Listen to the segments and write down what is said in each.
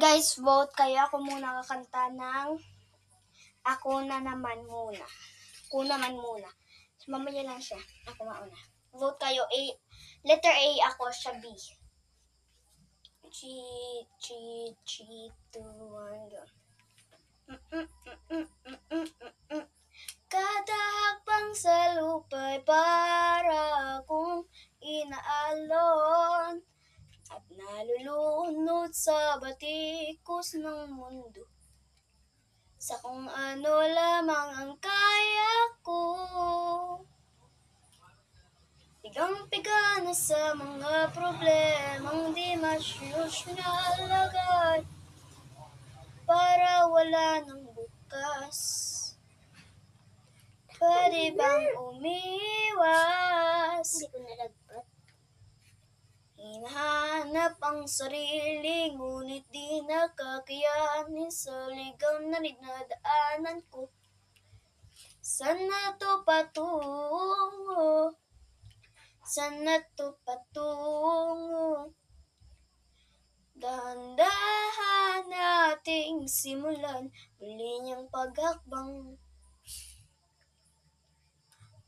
Guys, vote kayo. Ako muna kakanta ng Ako na naman muna. Ako naman muna. So, mamaya lang siya. Ako mauna. Vote kayo. Letter A ako, siya B. 3, 2, 1, go. Kada hakbang sa lupa'y para akong inaalon at nalulunod sa batikos ng mundo. Sa kung ano lamang ang kaya ko. Pigang-piga na sa mga problemang di masyusyal agad. Para wala ng bukas. Pwede bang umiwas? Hindi ko nalagpat. Hinahanap ang sarili, ngunit di nakakayanin sa ligaw na dinadaanan ko. Saan na to patungo? Saan na to patungo? Dahan-dahan nating simulan, muli niyang paghakbang.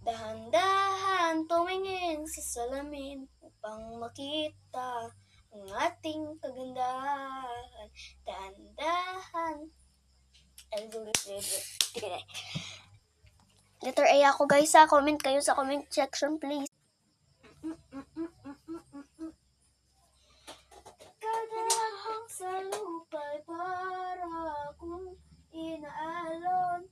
Dahan-dahan tumingin sa salamin upang makita ang ating kagandahan. Dahan-dahan. Letter A ako guys ha. Comment kayo sa comment section please. Kadahang sa lupa'y para akong inaalon,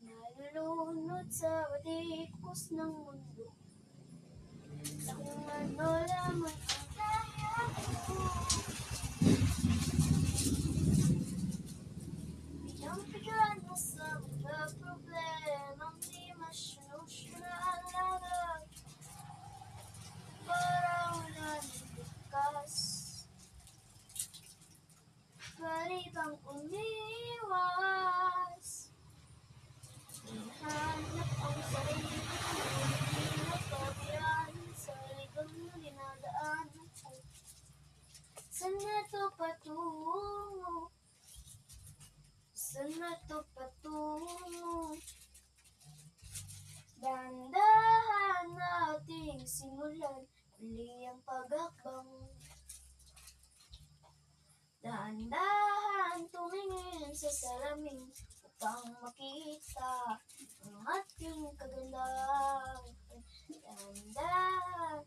nalulunod sa batikos ng mundo. Sa kung ano lamang ang kaya ko. Bigyan mo sa mga problemang di masyusyal agad. Para wala ng bukas. Pwede bang umiwas? Hinahanap ang sarili ko, hindi mapagyan sa ligaw na dinadaanan ko. Saan na to patungo? Saan na to patungo? Dahan-dahan nating simulan, muli ang paghakbang. Dahan-dahan tumingin sa salamin upang makita ang ating kagandahan. Dahan-dahan.